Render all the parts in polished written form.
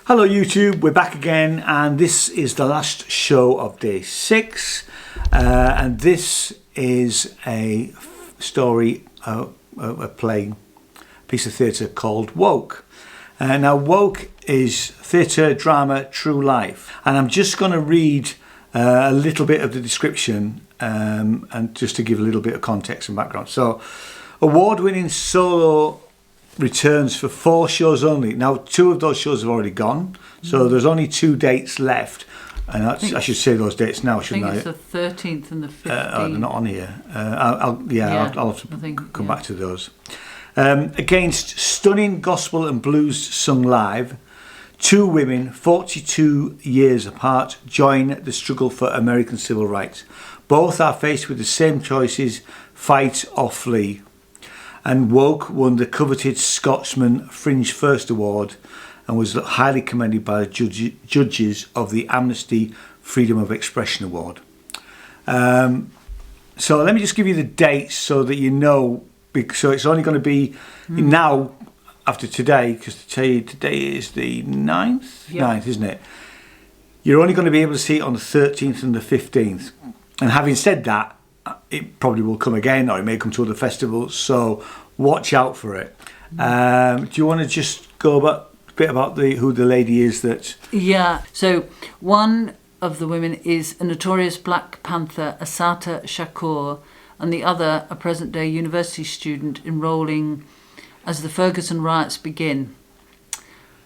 Hello YouTube, we're back again, and this is the last show of day 6, and this is a story, a play, piece of theatre called Woke. Now Woke is theatre, drama, true life, and I'm just going to read a little bit of the description and just to give a little bit of context and background. So, award-winning solo returns for 4 shows only. Now 2 of those shows have already gone, so there's only 2 dates left, and I should say those dates now, shouldn't I? I think it's the 13th and the 15th. They're not on here. I'll have to come back to those. Against stunning gospel and blues sung live, 2 women 42 years apart join the struggle for American civil rights. Both are faced with the same choices: fight or flee. And Woke won the coveted Scotsman Fringe First award and was highly commended by the judges of the Amnesty Freedom of Expression Award. So let me just give you the dates so that you know. So it's only going to be now after today, because today is the 9th? Yep. 9th, isn't it? You're only going to be able to see it on the 13th and the 15th. And having said that, it probably will come again, or it may come to other festivals, so watch out for it. Do you want to just go a bit about who the lady is that... Yeah, so one of the women is a notorious Black Panther, Assata Shakur, and the other a present-day university student enrolling as the Ferguson riots begin.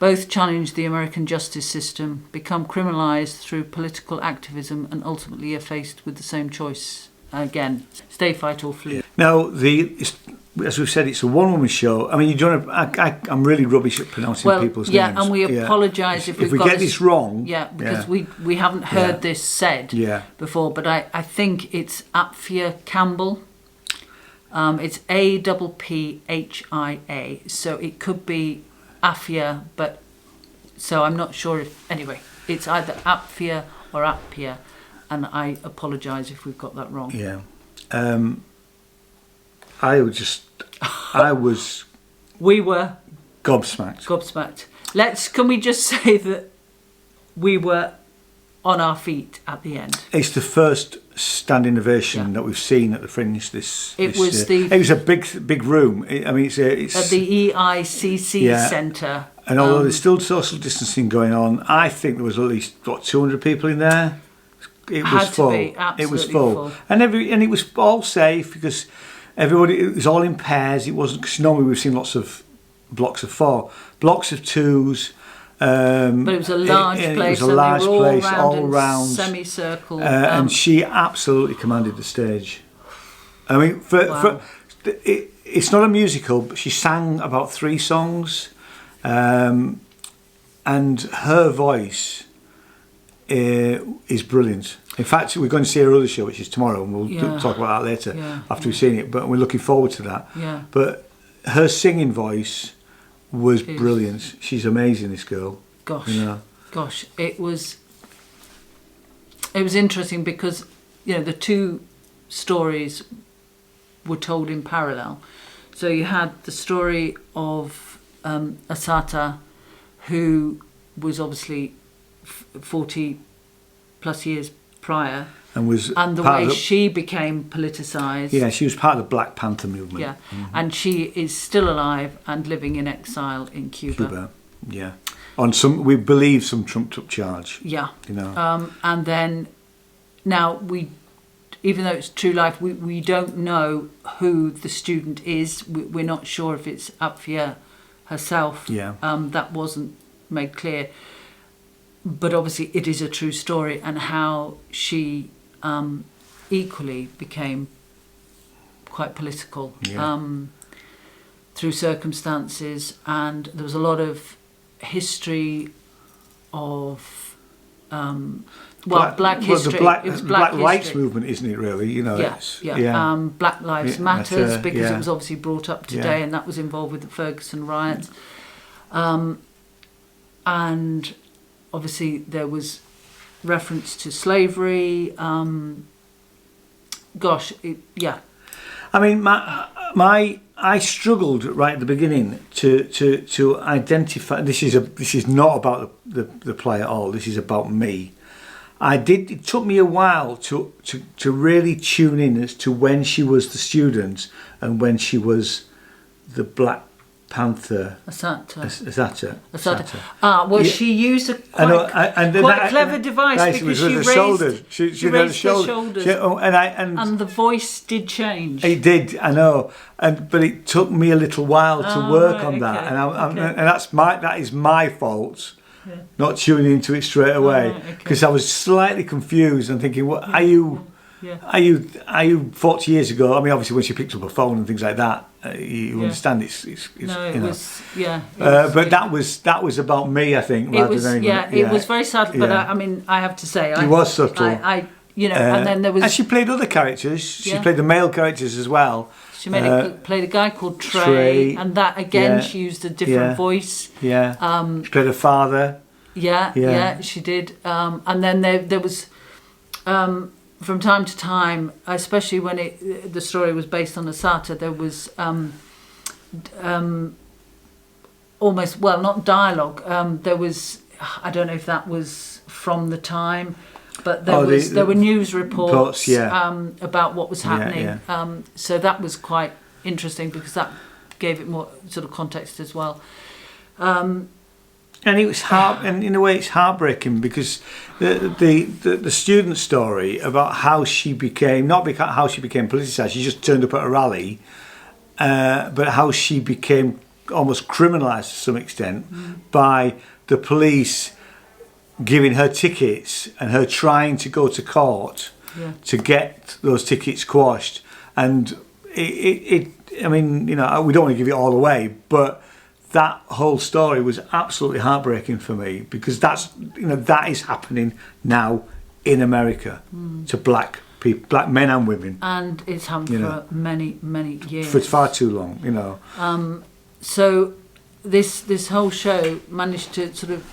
Both challenge the American justice system, become criminalised through political activism, and ultimately are faced with the same choice again: stay, fight or flee. Now, as we've said, it's a one-woman show. I mean, I'm really rubbish at pronouncing people's names. Yeah, and we apologise if we get this wrong. Yeah, because we haven't heard this said before, but I think it's Apphia Campbell. It's Apphia, so it could be Apphia, but so I'm not sure if... Anyway, it's either Apphia or Apphia, and I apologise if we've got that wrong. Yeah. We were gobsmacked. Can we just say that we were on our feet at the end? It's the first standing ovation that we've seen at the Fringe. It was a big room. It's at the EICC Centre. And although there's still social distancing going on, I think there was at least 200 people in there. It was full. It was full, and it was all safe because everybody. It was all in pairs. It wasn't, because normally we've seen lots of blocks of 4, blocks of 2s. But it was a large place. It was a large place, all round, semicircle. And she absolutely commanded the stage. I mean, it's not a musical, but she sang about 3 songs, and her voice is brilliant. In fact, we're going to see her other show, which is tomorrow, and we'll talk about that later after we've seen it. But we're looking forward to that. Yeah. But her singing voice was brilliant. She's amazing, this girl. Gosh, it was interesting because the 2 stories were told in parallel. So you had the story of Assata, who was obviously 40 plus years prior, and the way she became politicised. Yeah, she was part of the Black Panther movement. Yeah, and she is still alive and living in exile in Cuba. Yeah, on we believe some trumped-up charge. Yeah, and then now even though it's true life, we don't know who the student is. We're not sure if it's Apphia herself. Yeah, that wasn't made clear. But obviously it is a true story, and how she equally became quite political through circumstances, and there was a lot of history of black history. The Black Rights movement, isn't it? Really, Black Lives Matters, because it was obviously brought up today, and that was involved with the Ferguson riots, and obviously there was reference to slavery. I mean, I struggled right at the beginning to identify. This is not about the play at all. This is about me. It took me a while to really tune in as to when she was the student and when she was the Black Panther. Assata. Well, she used a quite clever device because she raised shoulders. She raised her shoulders. And the voice did change. It did, I know, but it took me a little while to work on that, and that is my fault. Yeah. Not tuning into it straight away because I was slightly confused and thinking, "What are you? Yeah. Are you 40 years ago?" I mean, obviously, when she picked up a phone and things like that, you understand it's no, it was but that was about me, I think. It was it was very subtle, but I mean, I have to say, it was subtle. And then there was. And she played other characters. She played the male characters as well. She played a guy called Trey, and that again she used a different voice. Yeah. She played a father. Yeah, she did. And then there was, from time to time, especially when the story was based on Assata, there was almost, well, not dialogue. There was, I don't know if that was from the time. But there were news reports about what was happening. So that was quite interesting because that gave it more sort of context as well. And it was and in a way it's heartbreaking because the student story about how she became, not because how she became politicised, she just turned up at a rally, but how she became almost criminalised to some extent by the police giving her tickets and her trying to go to court to get those tickets quashed. And I mean, we don't want to give it all away, but that whole story was absolutely heartbreaking for me because that is happening now in America to black people, black men and women. And it's happened for many, many years. For far too long, So this whole show managed to sort of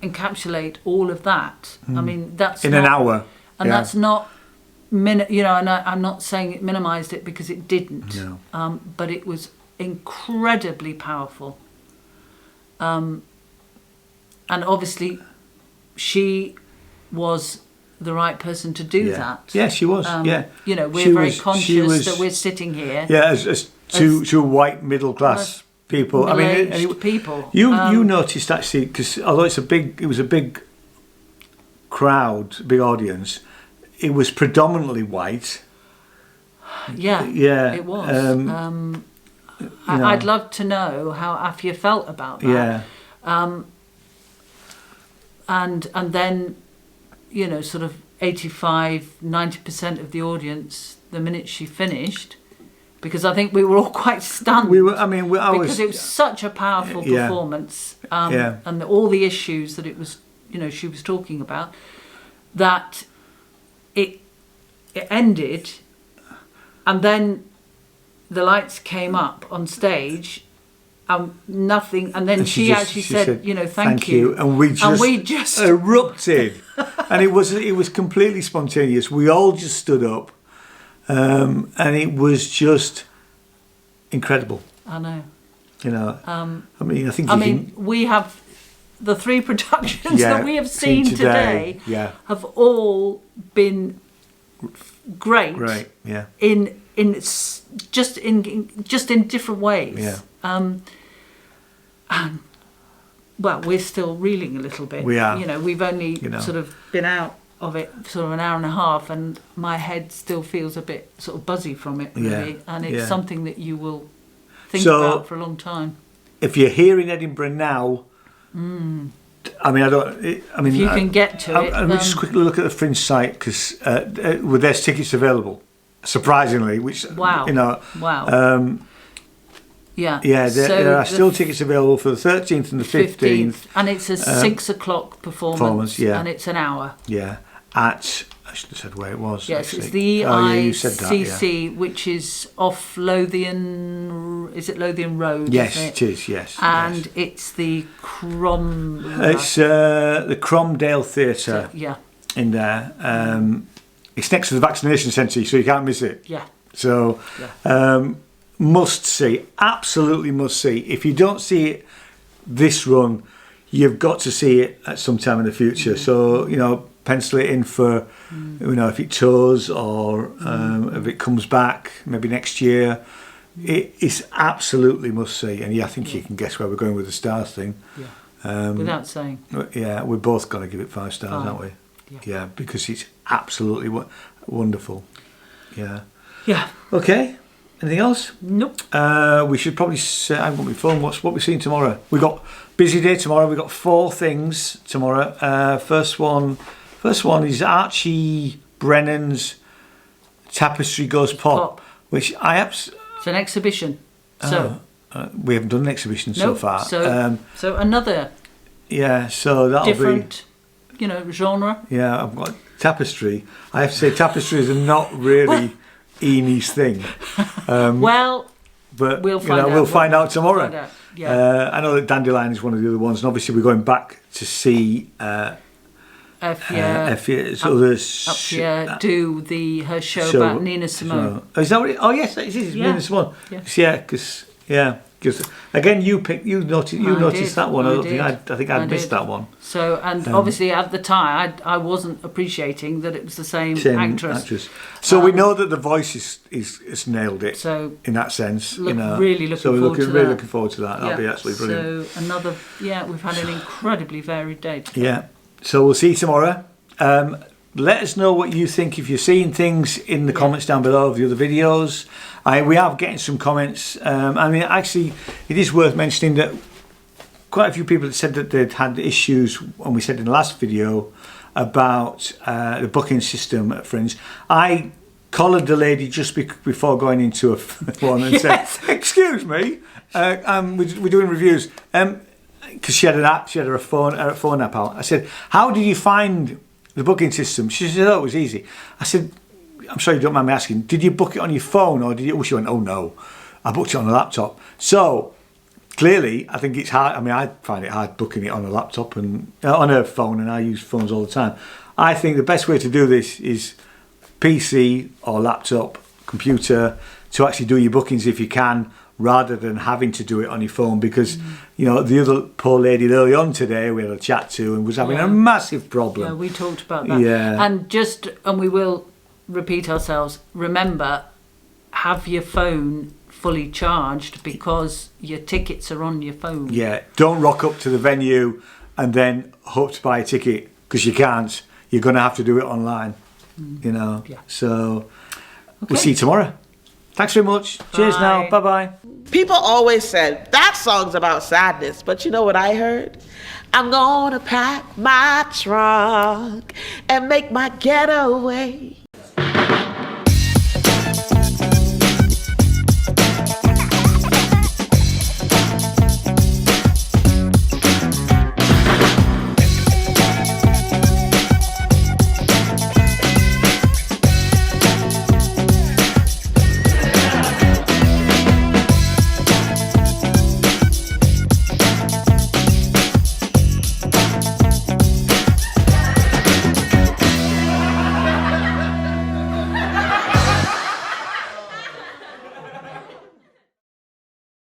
encapsulate all of that. I mean, that's in an hour, and that's not and I'm not saying it minimised it because it didn't. No. But it was incredibly powerful. And obviously, she was the right person to do that. Yeah, she was. We're very conscious that we're sitting here. Yeah, as two white middle class people. I mean, people. You noticed actually because although it was a big crowd, big audience. It was predominantly white. Yeah, it was. I'd love to know how Apphia felt about that. Yeah. And then, sort of 85-90% of the audience the minute she finished. Because I think we were all quite stunned. Because it was such a powerful performance, and all the issues that it was, she was talking about, that it ended, and then the lights came up on stage, nothing, and then she actually said, thank you, and we just erupted, and it was completely spontaneous. We all just stood up. And it was just incredible. I know. I think. We have the 3 productions that we have seen today have all been great. Great. Yeah. In just in different ways. Yeah. And well, we're still reeling a little bit. We are. We've only sort of been out of it sort of an hour and a half, and my head still feels a bit sort of buzzy from it, really. And it's something that you will think about for a long time. If you're here in Edinburgh now, if you can get to it. Let me just quickly look at the Fringe site because there's tickets available. Surprisingly, which wow. There are still tickets available for the 13th and the 15th. And it's a 6 o'clock performance, and it's an hour. Yeah, I should have said where it was. Yes, actually. It's the EICC, which is off Lothian. Is it Lothian Road? Yes, it is. Yes, and it's the Crom. It's the Cromdale Theatre. Yeah. In there, it's next to the vaccination centre, so you can't miss it. Yeah. So, must see, absolutely must see. If you don't see it this run, you've got to see it at some time in the future. So, you know, pencil it in for, you know, if it tours or if it comes back, maybe next year. It is absolutely must see. And yeah, I think you can guess where we're going with the stars thing. Yeah. Without saying. Yeah, we're both going to give it 5 stars, aren't we? Yeah, because it's absolutely wonderful. Yeah. Yeah. Okay. Anything else? Nope. We should probably say, I've got my phone, what we're seeing tomorrow. We've got busy day tomorrow. We've got 4 things tomorrow. First one is Archie Brennan's Tapestry Goes Pop. Which it's an exhibition. So we haven't done an exhibition so far. So another so that'll different, you know, genre. Yeah, I've got tapestry. I have to say tapestries are not really Enid's thing. But we'll find out tomorrow. Find out. Yeah. I know that Dandelion is one of the other ones, and obviously we're going back to see Apphia do her show about Nina Simone. Is that what it? Oh yes, it is Nina Simone. Yeah, because again you noticed that one. I think I'd missed that one. So obviously at the time I wasn't appreciating that it was the same actress. So we know that the voice is nailed it. So in that sense, really looking forward to that. That'll be absolutely brilliant. So we've had an incredibly varied day today. Yeah. So we'll see you tomorrow. Let us know what you think if you're seeing things in the comments down below of the other videos. We are getting some comments. I mean, actually, it is worth mentioning that quite a few people had said that they'd had issues, and we said in the last video, about the booking system at Fringe. I collared the lady just before going into a one and said, "Excuse me, we're doing reviews." Because she had an app, she had her phone app out. I said, "How did you find the booking system?" She said, "Oh, it was easy." I said, "I'm sorry, you don't mind me asking, did you book it on your phone or did you?" Oh, she went, "Oh no, I booked it on a laptop." So clearly, I think it's hard. I mean, I find it hard booking it on a laptop and on a phone, and I use phones all the time. I think the best way to do this is PC or laptop, computer, to actually do your bookings if you can, rather than having to do it on your phone, because you know, the other poor lady early on today we had a chat to and was having a massive problem. Yeah, we talked about that. Yeah. And we will repeat ourselves. Remember, have your phone fully charged because your tickets are on your phone. Yeah, don't rock up to the venue and then hope to buy a ticket, because you can't. You're going to have to do it online. You know. Yeah. So we'll see you tomorrow. Thanks very much. Bye. Cheers now. Bye-bye. People always said, that song's about sadness. But you know what I heard? I'm gonna pack my trunk and make my getaway.